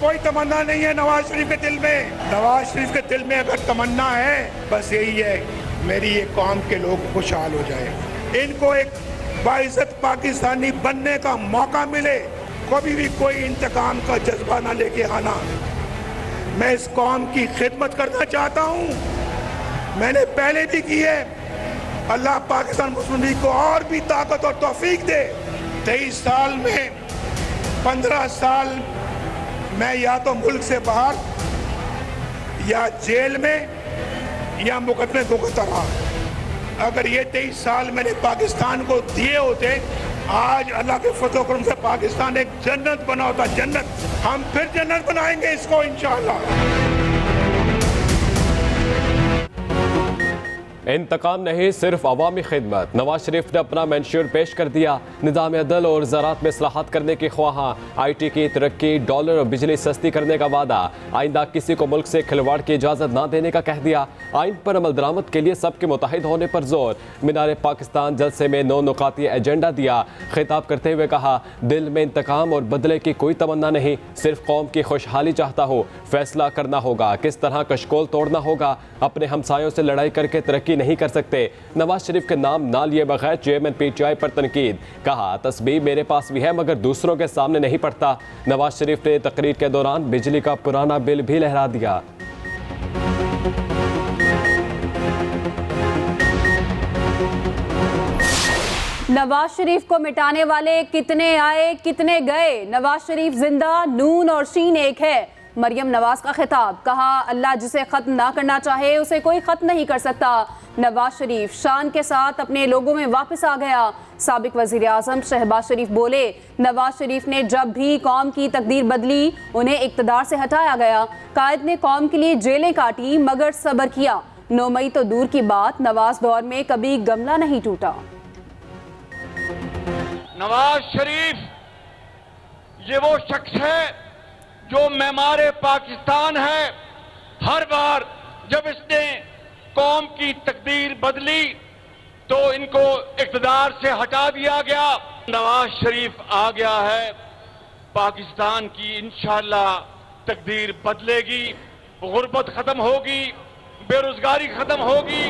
कोई तमन्ना नहीं है नवाज शरीफ के दिल में। नवाज शरीफ के दिल में अगर तमन्ना है बस यही है, मेरी ये कौम के लोग खुशहाल हो जाए, इनको एक बाइज्जत पाकिस्तानी बनने का मौका मिले, कभी भी कोई इंतकाम का जज्बा ना लेके आना। मैं इस कौम की खिदमत करना चाहता हूँ, मैंने पहले भी की है। अल्लाह पाकिस्तान मुस्लिम लीग को और भी ताकत और तौफीक दे। 23 साल में 15 साल मैं या तो मुल्क से बाहर या जेल में या मुकदमे भुगतता रहा। अगर ये 23 साल मैंने पाकिस्तान को दिए होते, आज अल्लाह के फजल करम से पाकिस्तान एक जन्नत बना होता। जन्नत, हम फिर जन्नत बनाएंगे इसको इंशाअल्लाह। इंतकाम नहीं, सिर्फ अवामी खिदमत। नवाज शरीफ ने अपना मंशूर पेश कर दिया। निज़ाम अदल और ज़राअत में इस्लाहात करने की ख्वाहा, IT की तरक्की, डॉलर और बिजली सस्ती करने का वादा, आइंदा किसी को मुल्क से खिलवाड़ की इजाज़त ना देने का कह दिया। आइन पर अमल दरामद के लिए सबके मुतहिद होने पर जोर। मीनार पाकिस्तान जलसे में 9 नुकाती एजेंडा दिया। खिताब करते हुए कहा, दिल में इंतकाम और बदले की कोई तमन्ना नहीं, सिर्फ कौम की खुशहाली चाहता हो। फैसला करना होगा किस तरह कशकोल तोड़ना होगा। अपने हमसायों से लड़ाई करके तरक्की नहीं कर सकते। नवाज शरीफ के नाम ना लिए बगैर चेयरमैन PTI पर तनकीद। कहा, तस्बीह मेरे पास भी है मगर दूसरों के सामने नहीं पढ़ता। नवाज शरीफ ने तकरीर के दौरान बिजली का पुराना बिल भी लहरा दिया। नवाज शरीफ को मिटाने वाले कितने आए कितने गए, नवाज शरीफ जिंदा, नून और शीन एक है। मरियम नवाज का खिताब। कहा, अल्लाह जिसे ख़त्म ना करना चाहे उसे कोई ख़त्म नहीं कर सकता। नवाज शरीफ शान के साथ अपने लोगों में वापस आ गया। साबिक वज़ीर आज़म शहबाज शरीफ बोले, नवाज शरीफ ने जब भी कौम की तकदीर बदली उन्हें इक़्तिदार से हटाया गया। कायद ने कौम के लिए जेलें काटी मगर सब्र किया। 9 मई तो दूर की बात, नवाज दौर में कभी गमला नहीं टूटा। नवाज शरीफ ये वो शख्स है जो मेमारे पाकिस्तान है। हर बार जब इसने कौम की तकदीर बदली तो इनको इक़्तिदार से हटा दिया गया। नवाज शरीफ आ गया है, पाकिस्तान की इंशाअल्लाह तकदीर बदलेगी, गुर्बत खत्म होगी, बेरोजगारी खत्म होगी।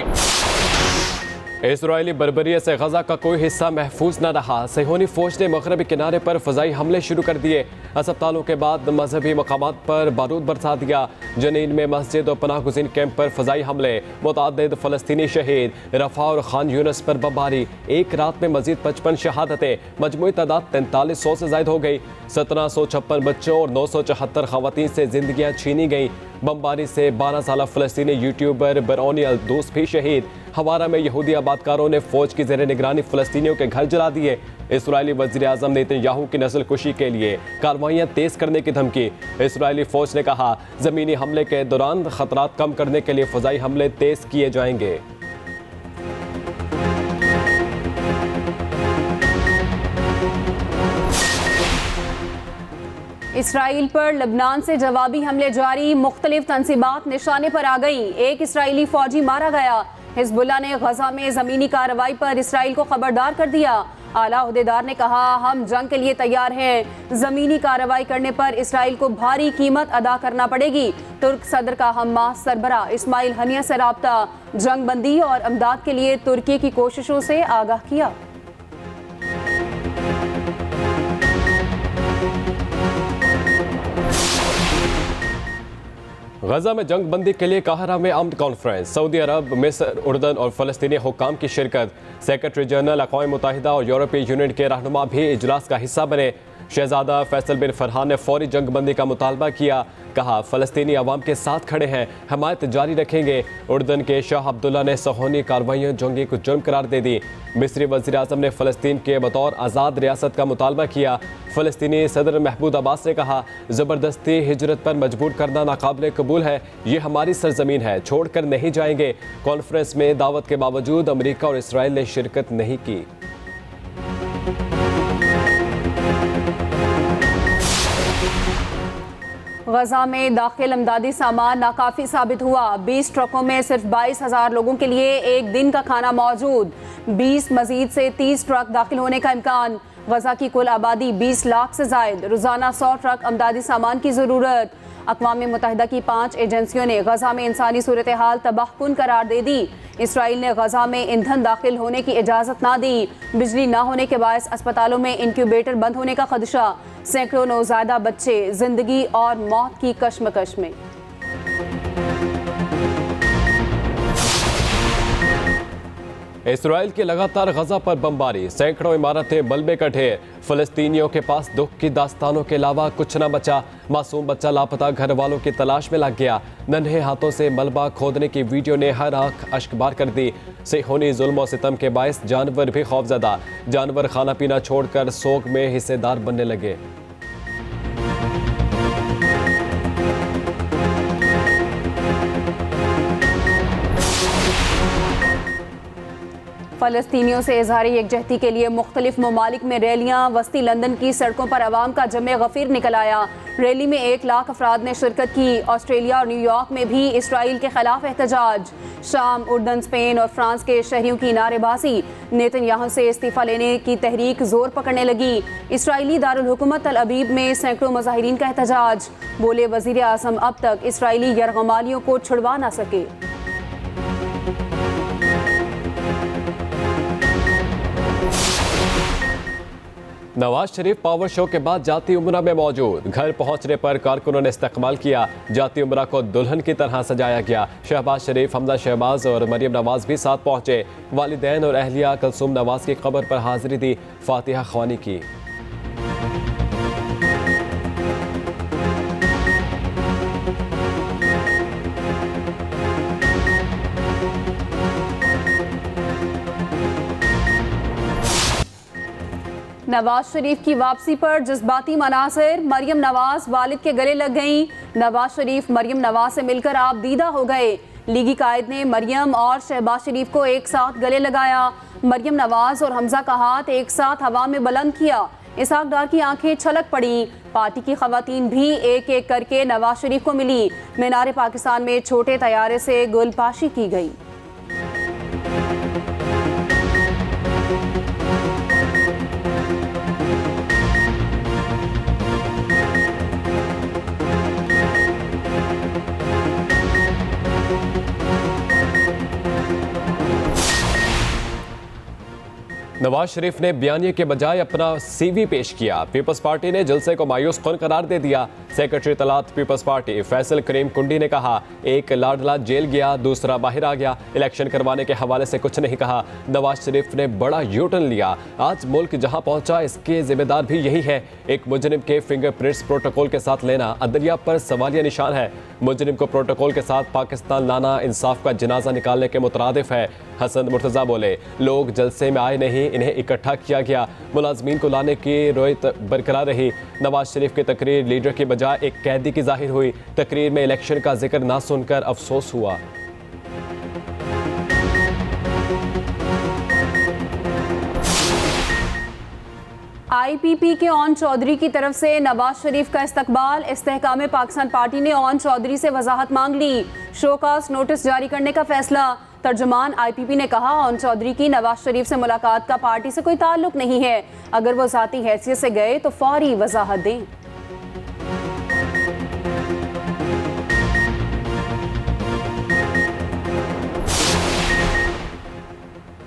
इसराइली बर्बरियत से गजा का कोई हिस्सा महफूज न रहा। सैहोनी फौज ने मगरबी किनारे पर फ़ज़ाई हमले शुरू कर दिए। अस्पतालों के बाद मजहबी मकामात पर बारूद बरसा दिया। जनीन में मस्जिद और पनाह गुज़ीन कैंप पर फ़ज़ाई हमले, मुतअद्दिद फ़लस्तीनी शहीद। रफ़ा और खान यूनस पर बमबारी, एक रात में मजीद 55 शहादतें, मजमूई तादाद 4300 से ज़ायद हो गई। 1756 बच्चों और 974 ख़वातीन से जिंदगियाँ छीनी गईं। बमबारी से 12 साला फ़लस्तीनी यूट्यूबर बरौनी अल-दूस भी शहीद। हवारा में यहूदी आबादकारों ने फौज की ज़ेर निगरानी फ़लस्तीनियों के घर जला दिए। इसराइली वज़ीर आज़म नेतन्याहू की नस्ल कुशी के लिए कार्रवाइयाँ तेज़ करने की धमकी। इसराइली फ़ौज ने कहा, ज़मीनी हमले के दौरान ख़तरात कम करने के लिए फ़ज़ाई हमले तेज़ किए जाएंगे। इसराइल पर लबनान से जवाबी हमले जारी, मुख्तलिफ तंसीबात निशाने पर आ गई। एक इसराइली फौजी मारा गया। हिजबुल्लाह ने गजा में ज़मीनी कार्रवाई पर इसराइल को खबरदार कर दिया। आला अहदेदार ने कहा, हम जंग के लिए तैयार हैं। ज़मीनी कार्रवाई करने पर इसराइल को भारी कीमत अदा करना पड़ेगी। तुर्क सदर का हम्मास सरबरा इस्माइल हनिया से राब्ता, जंग बंदी और अमदाद के लिए तुर्की की कोशिशों से आगाह किया। गजा में जंग बंदी के लिए काहिरा में अमन कॉन्फ्रेंस, सऊदी अरब, मिस्र, उर्दन और फ़लस्तीनी हुक्काम की शिरकत। सेक्रेटरी जनरल अक़वाम मुत्तहिदा और यूरोपीय यूनियन के रहनुमा भी इजलास का हिस्सा बने। शहजादा फैसल बिन फरहान ने फौरी जंग बंदी का मुतालबा किया। कहा, फ़लस्तीनी अवाम के साथ खड़े हैं, हमायत जारी रखेंगे। उर्दन के शाह अब्दुल्ला ने सहोनी कार्रवाइयों जंगी को जुर्म करार दे दी। मिस्री वज़ीर आज़म ने फ़लस्तीन के बतौर आज़ाद रियासत का मुतालबा किया। फ़लस्तीनी सदर महमूद अब्बास ने कहा, ज़बरदस्ती हिजरत पर मजबूर करना नाकाबिल कबूल है, ये हमारी सरजमीन है, छोड़ कर नहीं जाएंगे। कॉन्फ्रेंस में दावत के बावजूद अमरीका और इसराइल ने शिरकत नहीं की। गजा में दाखिल अमदादी सामान नाकाफी साबित हुआ। 20 ट्रकों में सिर्फ 22,000 लोगों के लिए एक दिन का खाना मौजूद। 20 मजीद से 30 ट्रक दाखिल होने का इम्कान। गजा की कुल आबादी 20 लाख से जायद, रोजाना 100 ट्रक अमदादी सामान की जरूरत। अक़वाम मुत्तहिदा की 5 एजेंसियों ने गजा में इंसानी सूरत हाल तबाहकुन करार दे दी। इसराइल ने गजा में ईंधन दाखिल होने की इजाज़त ना दी। बिजली ना होने के बायस अस्पतालों में इंक्यूबेटर बंद होने का खदशा। सैकड़ों नौज़ायदा बच्चे जिंदगी और मौत की कश्मकश में। इसराइल की लगातार गजा पर बमबारी, सैकड़ों इमारतें मलबे का ढेर। फ़लस्तीनियों के पास दुख की दास्तानों के अलावा कुछ न बचा। मासूम बच्चा लापता घर वालों की तलाश में लग गया। नन्हे हाथों से मलबा खोदने की वीडियो ने हर आंख अश्कबार कर दी। सेहोनी जुल्म और सितम के बायस जानवर भी खौफजदा। जानवर खाना पीना छोड़कर सोग में हिस्सेदार बनने लगे। फ़लस्तीनियों से इजहार यकजहती के लिए मुख्तलिफ ममालिक में रैलियाँ। वस्ती लंदन की सड़कों पर अवाम का जमे गफीर निकल आया। रैली में 1 लाख अफराद ने शिरकत की। ऑस्ट्रेलिया और न्यूयॉर्क में भी इसराइल के खिलाफ एहतजाज। शाम, उर्दन, स्पेन और फ्रांस के शहरियों की नारेबाजी। नेतन्याहू से इस्तीफ़ा लेने की तहरीक जोर पकड़ने लगी। इसराइली दारुल हुकूमत तल अबीब में सैकड़ों मुजाहिरीन का एहतजाज। बोले वज़ीर आज़म अब तक इसराइली यरगमालियों को छुड़वा ना सके। नवाज शरीफ पावर शो के बाद जाती उम्रा में मौजूद। घर पहुंचने पर कारकुनों ने इस्तकबाल किया। जाती उम्रा को दुल्हन की तरह सजाया गया। शहबाज शरीफ, हमजा शहबाज और मरियम नवाज भी साथ पहुंचे। वालिदैन और अहलिया कुलसूम नवाज की कब्र पर हाजिरी दी, फातिहा ख्वानी की। नवाज शरीफ की वापसी पर जज्बाती मनासिर। मरियम नवाज वालिद के गले लग गईं। नवाज शरीफ मरियम नवाज से मिलकर आप दीदा हो गए। लीगी कायद ने मरियम और शहबाज शरीफ को एक साथ गले लगाया। मरियम नवाज और हमजा का हाथ एक साथ हवा में बुलंद किया। इसहाक डार की आंखें छलक पड़ी। पार्टी की खवातीन भी एक एक करके नवाज शरीफ को मिली। मीनार पाकिस्तान में छोटे तैयारे से गुलपाशी की गई। नवाज शरीफ ने बयानिए के बजाय अपना CV पेश किया। पीपल्स पार्टी ने जलसे को मायूस कुन करार दे दिया। सेक्रेटरी तलात पीपल्स पार्टी फैसल करीम कुंडी ने कहा, एक लाडला जेल गया, दूसरा बाहर आ गया। इलेक्शन करवाने के हवाले से कुछ नहीं कहा। नवाज शरीफ ने बड़ा यूटर्न लिया। आज मुल्क जहां पहुंचा इसके जिम्मेदार भी यही है। एक मुजरिम के फिंगरप्रिंट्स प्रोटोकॉल के साथ लेना अदलिया पर सवालिया निशान है। मुजरिम को प्रोटोकॉल के साथ पाकिस्तान लाना इंसाफ का जनाजा निकालने के मुतरादिफ है। हसन मुर्तज़ा बोले, लोग जलसे में आए नहीं, इन्हें इकट्ठा किया गया। मुलाजमीन को लाने की रोयत बरकरार रही। नवाज शरीफ की तकरीर लीडर की बजाय एक कैदी की जाहिर हुई। तकरीर में इलेक्शन का जिक्र ना सुनकर अफसोस हुआ। IPP के ओन चौधरी की तरफ से नवाज शरीफ का इस्तकबाल। इस्तेहकाम पाकिस्तान पार्टी ने ओन चौधरी से वजाहत मांग ली। शोकास नोटिस जारी करने का फैसला। तर्जुमान IPP ने कहा, ओन चौधरी की नवाज शरीफ से मुलाकात का पार्टी से कोई ताल्लुक नहीं है। अगर वो ज़ाती हैसियत से गए तो फौरी वजाहत दें।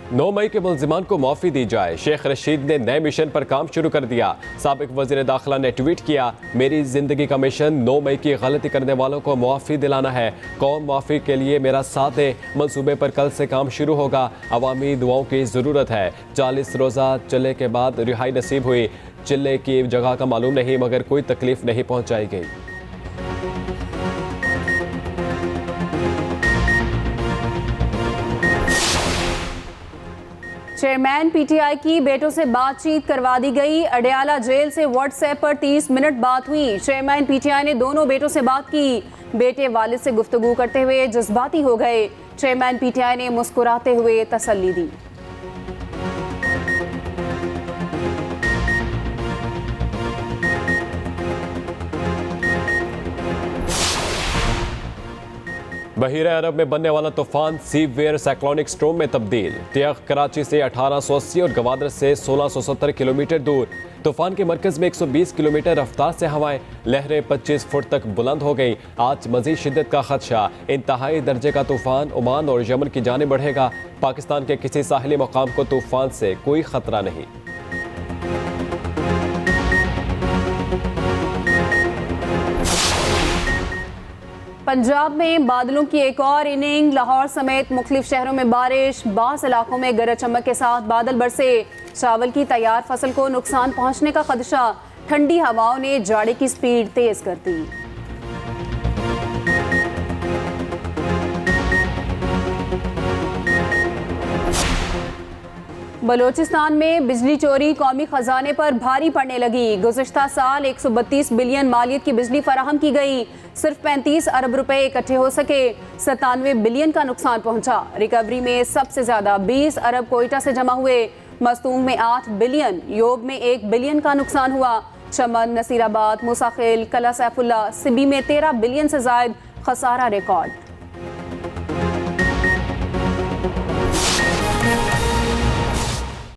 9 मई के मुल्जिमान को माफ़ी दी जाए। शेख रशीद ने नए मिशन पर काम शुरू कर दिया। साबिक वज़ीर दाखिला ने ट्वीट किया, मेरी ज़िंदगी का मिशन 9 मई की गलती करने वालों को माफ़ी दिलाना है। कौम माफ़ी के लिए मेरा साथ दे। मंसूबे पर कल से काम शुरू होगा। अवामी दुआओं की ज़रूरत है। 40 रोज़ा चले के बाद रिहाई नसीब हुई। चिल्ले की जगह का मालूम नहीं, मगर कोई तकलीफ नहीं पहुँचाई गई। चेयरमैन PTI की बेटों से बातचीत करवा दी गई। अडयाला जेल से व्हाट्सएप पर 30 मिनट बात हुई। चेयरमैन PTI ने दोनों बेटों से बात की। बेटे वालिद से गुफ्तगू करते हुए जज्बाती हो गए। चेयरमैन PTI ने मुस्कुराते हुए तसल्ली दी। बहीरे अरब में बनने वाला तूफान सीवियर साइक्लोनिक स्टॉर्म में तब्दील। तियख कराची से 1880 और गवादर से 1670 किलोमीटर दूर। तूफान के मरकज में 120 किलोमीटर रफ्तार से हवाएं, लहरें 25 फुट तक बुलंद हो गई। आज मजीद शिद्दत का खदशा। इंतहाई दर्जे का तूफान ओमान और यमन की जानिब बढ़ेगा। पाकिस्तान के किसी साहिली मकाम को तूफान से कोई खतरा नहीं। पंजाब में बादलों की एक और इनिंग। लाहौर समेत मुख्तलिफ शहरों में बारिश, बास इलाकों में गरज चमक के साथ बादल बरसे। चावल की तैयार फसल को नुकसान पहुंचने का खदशा। ठंडी हवाओं ने जाड़े की स्पीड तेज कर दी। बलोचिस्तान में बिजली चोरी कौमी खजाने पर भारी पड़ने लगी। गुज़िश्ता साल 132 बिलियन मालियत की बिजली फराहम की गई। सिर्फ 35 अरब रुपए इकट्ठे हो सके। 97 बिलियन का नुकसान पहुंचा। रिकवरी में सबसे ज्यादा 20 अरब कोयटा से जमा हुए। मस्तूंग में 8 बिलियन, योब में 1 बिलियन का नुकसान हुआ। चमन, नसीराबाद, मुसाखिल, कला सैफुल्ला, सिबी में 13 बिलियन से जायद खसारा रिकॉर्ड।